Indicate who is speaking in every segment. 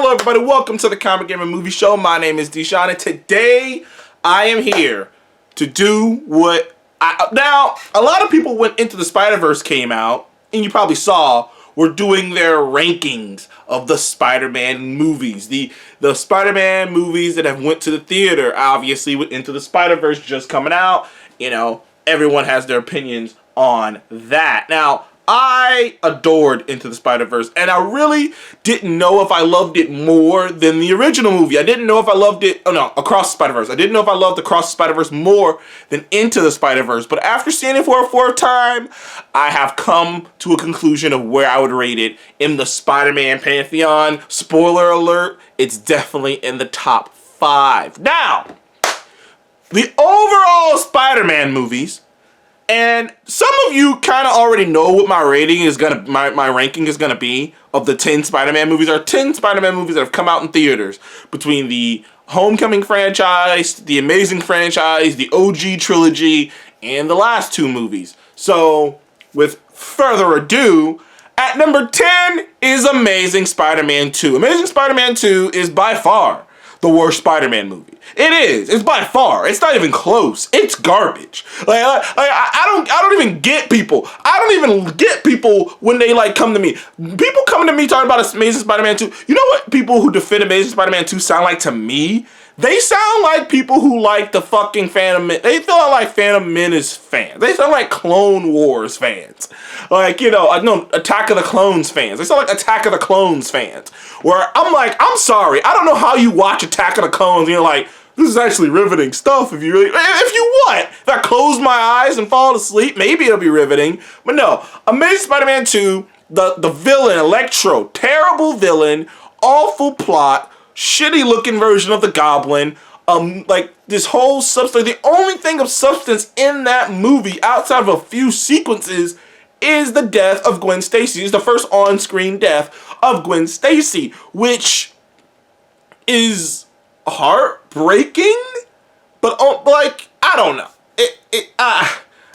Speaker 1: Hello everybody, welcome to the Comic Gamer Movie Show. My name is Deshaun, and today I am here to do now, a lot of people went Into the Spider-Verse came out, and you probably saw, were doing their rankings of the Spider-Man movies. The Spider-Man movies that have went to the theater, obviously with Into the Spider-Verse just coming out, you know, everyone has their opinions on that. Now, I adored Into the Spider-Verse, and I really didn't know if I loved it more than the original movie. I didn't know if I loved it, Across the Spider-Verse. I didn't know if I loved Across the Spider-Verse more than Into the Spider-Verse, but after seeing it for a fourth time, I have come to a conclusion of where I would rate it in the Spider-Man pantheon. Spoiler alert, it's definitely in the top 5. Now, the overall Spider-Man movies, and some of you kind of already know what my rating is my ranking is gonna be of the 10 Spider-Man movies. There are 10 Spider-Man movies that have come out in theaters between the Homecoming franchise, the Amazing franchise, the OG trilogy, and the last 2 movies. So, with further ado, at number 10 is Amazing Spider-Man 2. Amazing Spider-Man 2 is by far the worst Spider-Man movie. It is. It's by far. It's not even close. It's garbage. I don't even get people. I don't even get people when they come to me. People coming to me talking about Amazing Spider-Man 2. You know what people who defend Amazing Spider-Man 2 sound like to me? They sound like people who like the fucking Phantom Menace. They sound like Phantom Menace fans. They sound like Clone Wars fans. Attack of the Clones fans. They sound like Attack of the Clones fans. Where I'm like, I'm sorry. I don't know how you watch Attack of the Clones and you're like, this is actually riveting stuff if you what? If I close my eyes and fall asleep, maybe it'll be riveting. But no, Amazing Spider-Man 2, the villain, Electro, terrible villain, awful plot, shitty looking version of the Goblin, this whole substance. The only thing of substance in that movie, outside of a few sequences, is the death of Gwen Stacy. It's the first on-screen death of Gwen Stacy, which is heartbreaking, but I don't know.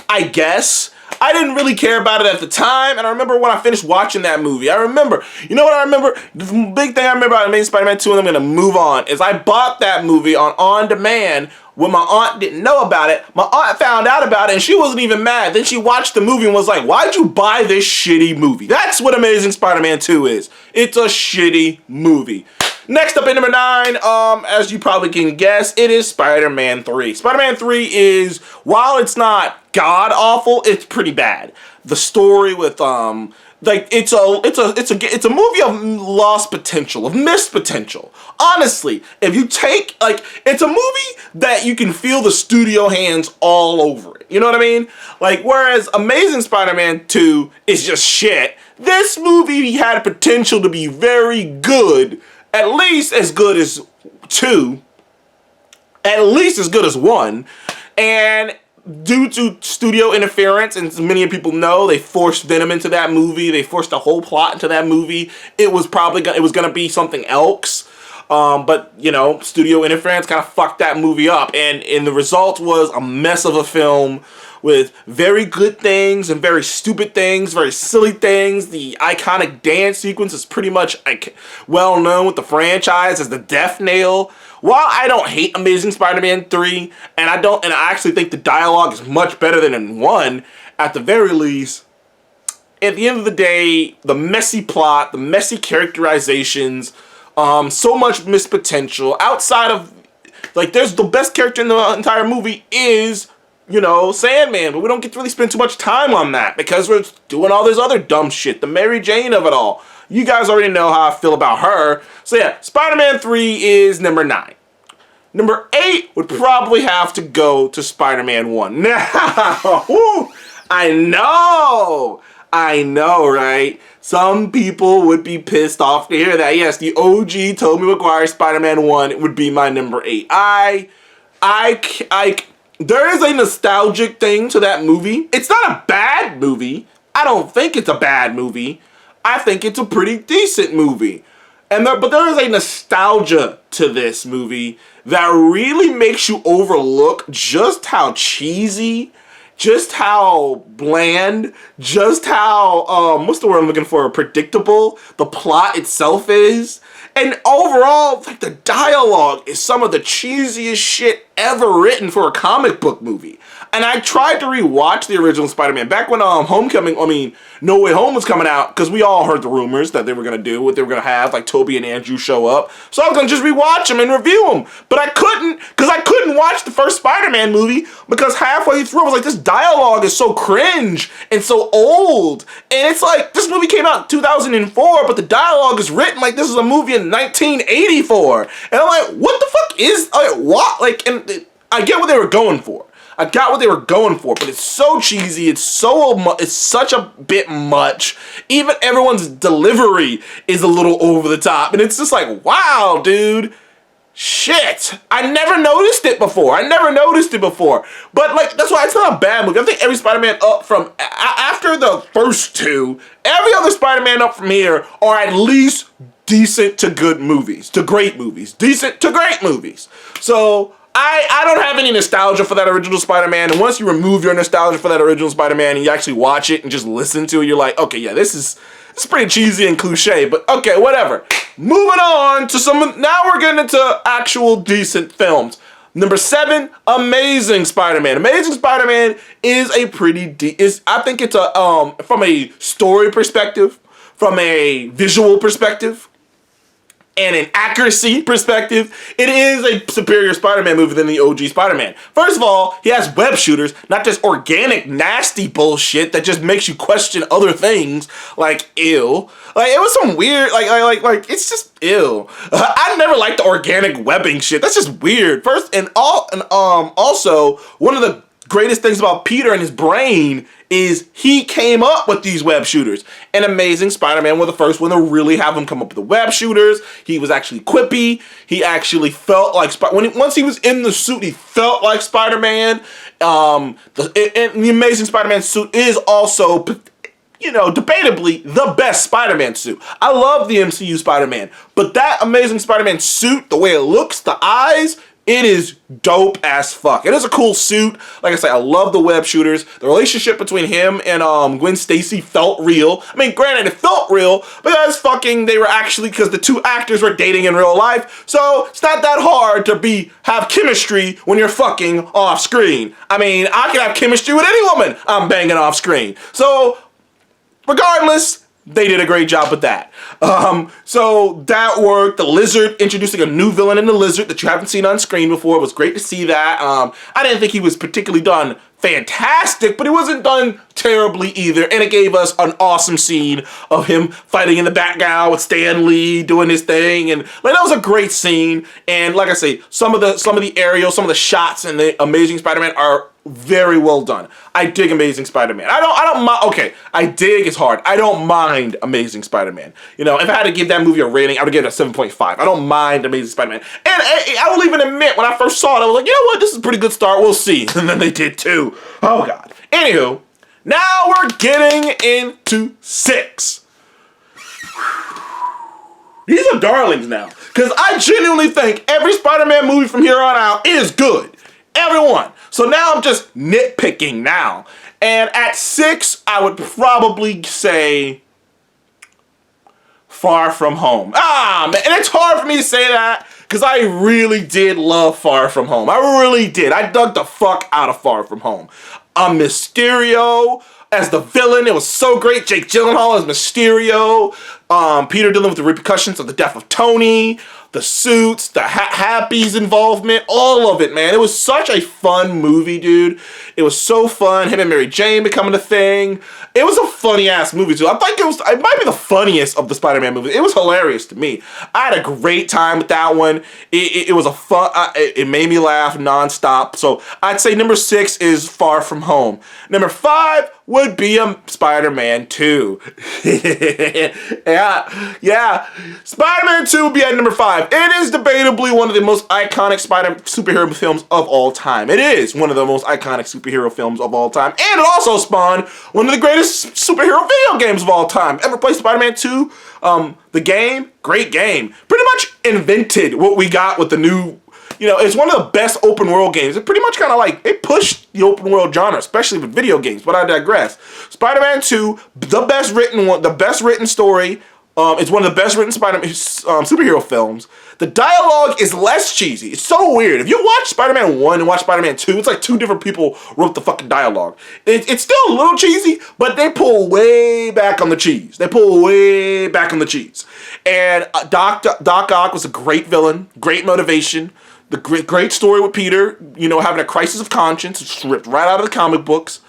Speaker 1: I guess. I didn't really care about it at the time, and I remember when I finished watching that movie. You know what I remember? The big thing I remember about Amazing Spider-Man 2, and I'm going to move on, is I bought that movie on demand when my aunt didn't know about it. My aunt found out about it, and she wasn't even mad. Then she watched the movie and was like, why'd you buy this shitty movie? That's what Amazing Spider-Man 2 is. It's a shitty movie. Next up at number 9, as you probably can guess, it is Spider-Man 3. Spider-Man 3 is, while it's not god-awful, it's pretty bad. The story with, it's a movie of lost potential, of missed potential. Honestly, if you take, it's a movie that you can feel the studio hands all over it. You know what I mean? Whereas Amazing Spider-Man 2 is just shit, this movie had potential to be very good. At least as good as 2, at least as good as 1, and due to studio interference, and as many people know, they forced Venom into that movie, they forced the whole plot into that movie. It was gonna be something else, but studio interference kind of fucked that movie up, and the result was a mess of a film with very good things and very stupid things, very silly things. The iconic dance sequence is pretty much well known with the franchise as the death nail. While I don't hate Amazing Spider-Man 3, and I actually think the dialogue is much better than in 1, at the very least, at the end of the day, the messy plot, the messy characterizations, so much missed potential. Outside of, there's the best character in the entire movie is Sandman, but we don't get to really spend too much time on that because we're doing all this other dumb shit, the Mary Jane of it all. You guys already know how I feel about her. So yeah, Spider-Man 3 is number 9. Number 8 would probably have to go to Spider-Man 1. Now, I know, right? Some people would be pissed off to hear that. Yes, the OG Tobey Maguire Spider-Man 1 would be my number 8. There is a nostalgic thing to that movie. It's not a bad movie. I don't think it's a bad movie. I think it's a pretty decent movie. But there is a nostalgia to this movie that really makes you overlook just how cheesy, just how bland, just how, what's the word I'm looking for, predictable the plot itself is. And overall, like, the dialogue is some of the cheesiest shit ever written for a comic book movie. And I tried to rewatch the original Spider-Man back when No Way Home was coming out, because we all heard the rumors that they were going to do, what they were going to have, like Toby and Andrew show up. So I was going to just rewatch them and review them. But I couldn't, because I couldn't watch the first Spider-Man movie, because halfway through I was like, this dialogue is so cringe and so old. And it's like, this movie came out in 2004, but the dialogue is written like this is a movie in 1984. And I'm like, what the fuck is, like, what? Like, and I get what they were going for. I got what they were going for, but it's so cheesy. It's such a bit much. Even everyone's delivery is a little over the top, and it's just like, wow, dude. Shit. I never noticed it before. But, like, that's why it's not a bad movie. I think every Spider-Man up from after the first two, every other Spider-Man up from here are at least decent to good movies, to great movies, decent to great movies. So I don't have any nostalgia for that original Spider-Man, and once you remove your nostalgia for that original Spider-Man and you actually watch it and just listen to it, you're like, okay, yeah, this is pretty cheesy and cliche, but okay, whatever. Moving on to now we're getting into actual decent films. Number 7, Amazing Spider-Man. Amazing Spider-Man is a I think it's from a story perspective, from a visual perspective, and an accuracy perspective, it is a superior Spider-Man movie than the OG Spider-Man. First of all, he has web shooters, not just organic, nasty bullshit that just makes you question other things, like, ew. Like, it was some weird, like, it's just ew. I never liked the organic webbing shit. That's just weird. Also, one of the greatest things about Peter and his brain is he came up with these web shooters. And Amazing Spider-Man was the first one to really have him come up with the web shooters. He was actually quippy. He actually felt like once he was in the suit, he felt like Spider-Man. The Amazing Spider-Man suit is also, debatably the best Spider-Man suit. I love the MCU Spider-Man, but that Amazing Spider-Man suit, the way it looks, the eyes, it is dope as fuck. It is a cool suit. Like I said, I love the web shooters. The relationship between him and Gwen Stacy felt real. I mean, granted, it felt real because because the two actors were dating in real life. So it's not that hard to have chemistry when you're fucking off screen. I mean, I can have chemistry with any woman I'm banging off screen. So regardless, they did a great job with that. So that worked. The Lizard, introducing a new villain in the Lizard that you haven't seen on screen before. It was great to see that. I didn't think he was particularly done fantastic, but it wasn't done terribly either. And it gave us an awesome scene of him fighting in the background with Stan Lee doing his thing. And like, that was a great scene. And like I say, some of the aerials, some of the shots in the Amazing Spider-Man are very well done. I dig Amazing Spider-Man. I don't mind. Okay, I dig is hard. I don't mind Amazing Spider-Man. If I had to give that movie a rating, I would give it a 7.5. I don't mind Amazing Spider-Man. And I will even admit, when I first saw it, I was like, you know what? This is a pretty good start. We'll see. And then they did too. Oh, God. Anywho, now we're getting into 6. These are darlings now. Because I genuinely think every Spider-Man movie from here on out is good. Everyone. So now I'm just nitpicking now. And at 6, I would probably say Far From Home. Man, and it's hard for me to say that because I really did love Far From Home. I really did. I dug the fuck out of Far From Home. Mysterio as the villain, it was so great. Jake Gyllenhaal as Mysterio. Peter dealing with the repercussions of the death of Tony. The suits, the Happy's involvement, all of it, man. It was such a fun movie, dude. It was so fun. Him and Mary Jane becoming a thing. It was a funny-ass movie, too. I think it might be the funniest of the Spider-Man movies. It was hilarious to me. I had a great time with that one. It was a fun, it made me laugh nonstop. So I'd say number 6 is Far From Home. Number 5 would be Spider-Man 2. Yeah. Spider-Man 2 would be at number 5. It is debatably one of the most iconic superhero films of all time. It is one of the most iconic superhero films of all time. And it also spawned one of the greatest superhero video games of all time. Ever played Spider-Man 2? The game? Great game. Pretty much invented what we got with the new... it's one of the best open world games. It pretty much kind of it pushed the open world genre, especially with video games, but I digress. Spider-Man 2, the best written one, the best written story, It's one of the best written Spider-Man superhero films. The dialogue is less cheesy. It's so weird. If you watch Spider-Man 1 and watch Spider-Man 2, it's like two different people wrote the fucking dialogue. It's still a little cheesy, but they pull way back on the cheese. And Doc Ock was a great villain, great motivation, the great story with Peter, having a crisis of conscience, stripped right out of the comic books.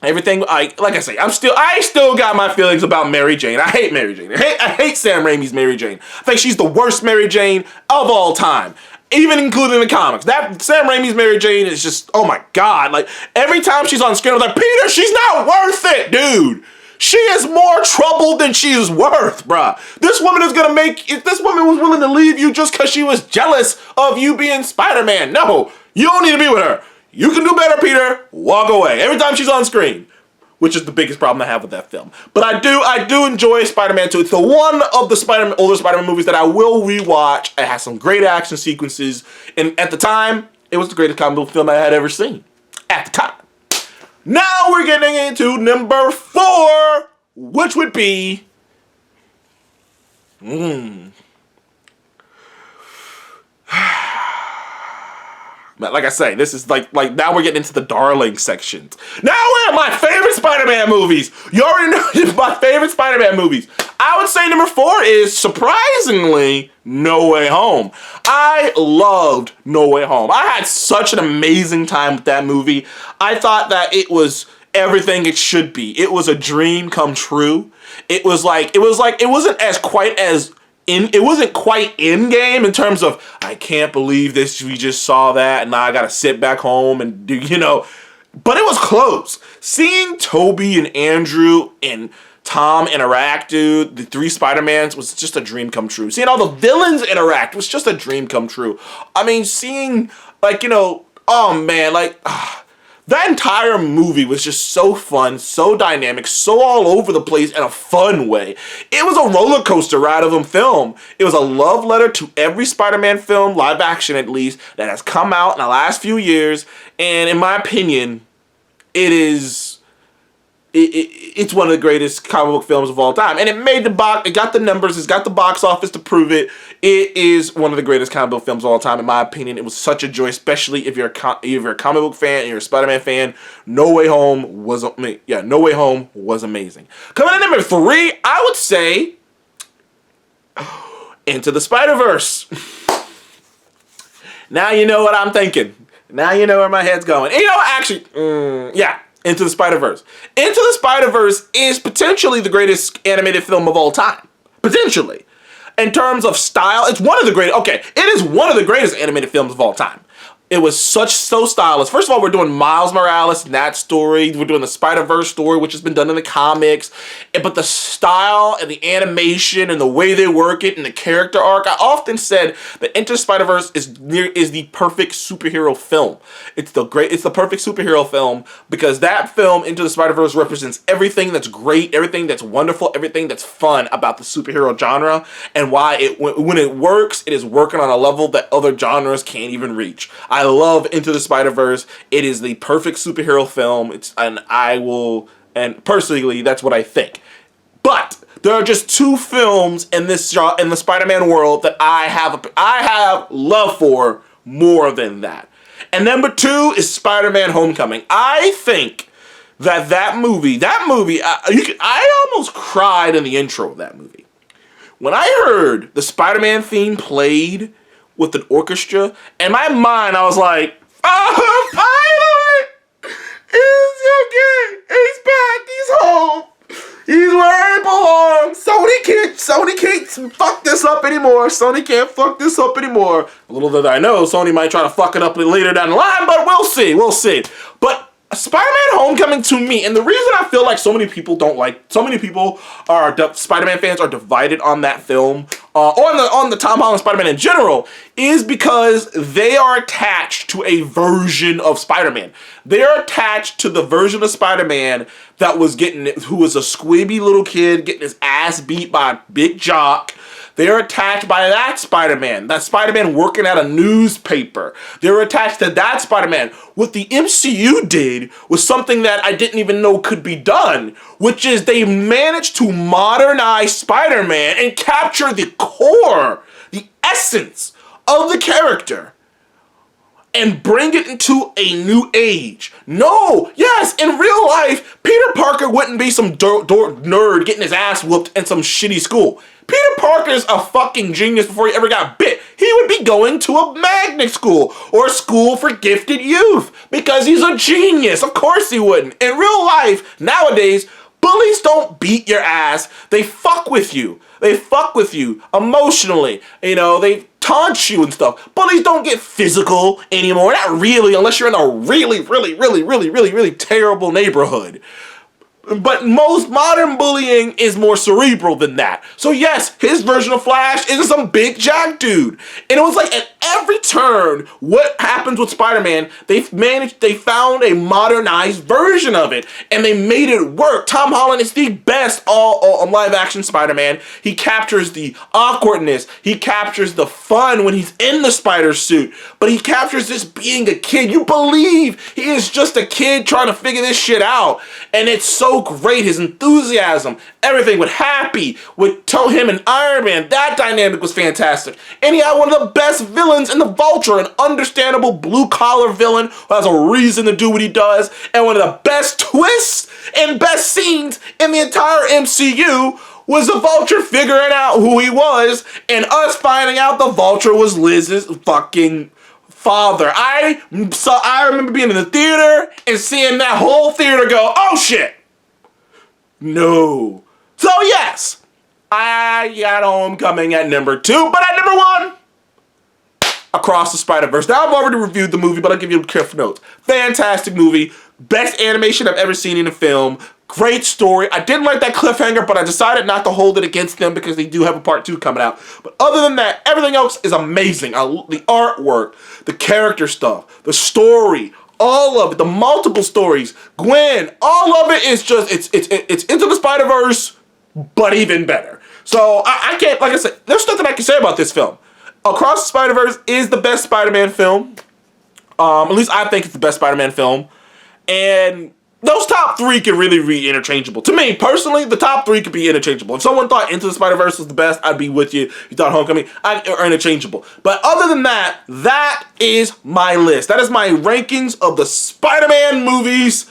Speaker 1: Everything, like I say, I still got my feelings about Mary Jane. I hate Mary Jane. I hate Sam Raimi's Mary Jane. I think she's the worst Mary Jane of all time, even including the comics. That Sam Raimi's Mary Jane is just, oh my God. Like, every time she's on screen, I'm like, Peter, she's not worth it, dude. She is more trouble than she is worth, bruh. This woman was willing to leave you just because she was jealous of you being Spider-Man. No, you don't need to be with her. You can do better, Peter. Walk away. Every time she's on screen, which is the biggest problem I have with that film. But I do enjoy Spider-Man 2. It's the one of the older Spider-Man movies that I will rewatch. It has some great action sequences, and at the time, it was the greatest comic book film I had ever seen. At the time. Now we're getting into number 4, which would be like I say, this is like now we're getting into the darling sections. Now we're at my favorite Spider-Man movies. You already know my favorite Spider-Man movies. I would say number 4 is, surprisingly, No Way Home. I loved No Way Home. I had such an amazing time with that movie. I thought that it was everything it should be. It was a dream come true. It wasn't quite in game in terms of, I can't believe this, we just saw that, and now I gotta sit back home and do, but it was close. Seeing Toby and Andrew and Tom interact, dude, the 3 Spider-Mans, was just a dream come true. Seeing all the villains interact was just a dream come true. I mean, seeing, oh man, that entire movie was just so fun, so dynamic, so all over the place in a fun way. It was a roller coaster ride of a film. It was a love letter to every Spider-Man film, live action at least, that has come out in the last few years. And in my opinion, it's one of the greatest comic book films of all time. And it got the numbers, it's got the box office to prove it. It is one of the greatest comic book films of all time, in my opinion. It was such a joy, especially if you're a comic book fan and you're a Spider-Man fan. No Way Home was amazing. Coming in number 3, I would say Into the Spider-Verse. Now you know what I'm thinking. Now you know where my head's going. And Into the Spider-Verse. Into the Spider-Verse is potentially the greatest animated film of all time. Potentially. In terms of style, it is one of the greatest animated films of all time. It was so stylish. First of all, we're doing Miles Morales and that story. We're doing the Spider-Verse story, which has been done in the comics. But the style and the animation and the way they work it and the character arc, I often said that Into the Spider-Verse is the perfect superhero film. It's the perfect superhero film because that film, Into the Spider-Verse, represents everything that's great, everything that's wonderful, everything that's fun about the superhero genre, and why when it works, it is working on a level that other genres can't even reach. I love Into the Spider-Verse. It is the perfect superhero film. And personally, that's what I think. But there are just 2 films in the Spider-Man world that I have love for more than that. And number 2 is Spider-Man: Homecoming. I think that movie, I almost cried in the intro of that movie. When I heard the Spider-Man theme played with an orchestra, in my mind I was like, oh, finally! He's back, he's home, he's where he belongs. Sony can't fuck this up anymore. Little did I know, Sony might try to fuck it up later down the line, but we'll see. But Spider-Man: Homecoming, to me, and the reason I feel like so many people Spider-Man fans are divided on that film, on the Tom Holland Spider-Man in general, is because they are attached to a version of Spider-Man. They are attached to the version of Spider-Man who was a squibby little kid getting his ass beat by a big jock, They're attached by that Spider-Man. That Spider-Man working at a newspaper. They're attached to that Spider-Man. What the MCU did was something that I didn't even know could be done, which is they managed to modernize Spider-Man and capture the core, the essence of the character, and bring it into a new age. No, yes, in real life, Peter Parker wouldn't be some nerd getting his ass whooped in some shitty school. Peter Parker's a fucking genius before he ever got bit. He would be going to a magnet school or a school for gifted youth because he's a genius. Of course he wouldn't. In real life, nowadays, bullies don't beat your ass. They fuck with you. They fuck with you emotionally. You know, they taunt you and stuff. Bullies don't get physical anymore. Not really, unless you're in a really terrible neighborhood. But most modern bullying is more cerebral than that. So yes, his version of Flash isn't some big jack dude. And it was like at every turn, what happens with Spider-Man, they found a modernized version of it. And they made it work. Tom Holland is the best all live action Spider-Man. He captures the awkwardness. He captures the fun when he's in the spider suit. But he captures this being a kid. You believe he is just a kid trying to figure this shit out. And it's so great, his enthusiasm, everything with Happy, with him and Iron Man, that dynamic was fantastic. And he had one of the best villains in the Vulture, an understandable blue-collar villain who has a reason to do what he does, and one of the best twists and best scenes in the entire MCU was the Vulture figuring out who he was, and us finding out the Vulture was Liz's fucking father. I remember being in the theater and seeing that whole theater go, oh shit! No. So yes, I got Homecoming at number 2, but at number 1, Across the Spider-Verse. Now I've already reviewed the movie, but I'll give you cliff notes. Fantastic movie. Best animation I've ever seen in a film. Great story. I didn't like that cliffhanger, but I decided not to hold it against them because they do have a part 2 coming out. But other than that, everything else is amazing. The artwork, the character stuff, the story, all of it, the multiple stories, Gwen, all of it is just, it's Into the Spider-Verse, but even better. So I can't, like I said, there's nothing I can say about this film. Across the Spider-Verse is the best Spider-Man film. At least I think it's the best Spider-Man film. And those top 3 can really be interchangeable. To me, personally, the top 3 could be interchangeable. If someone thought Into the Spider-Verse was the best, I'd be with you. If you thought Homecoming, are interchangeable. But other than that, that is my list. That is my rankings of the Spider-Man movies.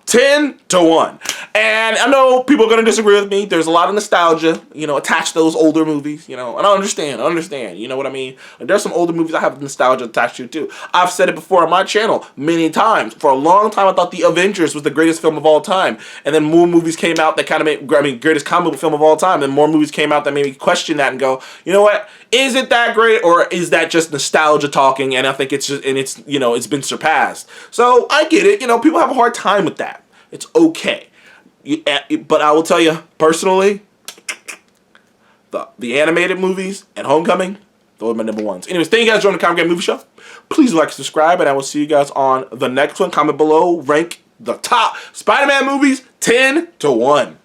Speaker 1: 10 to 1. And I know people are going to disagree with me. There's a lot of nostalgia, attached to those older movies, and I understand, you know what I mean? And there's some older movies I have nostalgia attached to too. I've said it before on my channel many times. For a long time, I thought The Avengers was the greatest film of all time. And then more movies came out that kind of made, greatest comic book film of all time. And more movies came out that made me question that and go, you know what? Is it that great, or is that just nostalgia talking? And I think it's just, and it's, it's been surpassed. So I get it. People have a hard time with that. It's okay. But I will tell you, personally, the animated movies and Homecoming, those are my number 1s. Anyways, thank you guys for joining the Comic Game Movie Show. Please like, subscribe, and I will see you guys on the next one. Comment below, rank the top Spider-Man movies 10 to 1.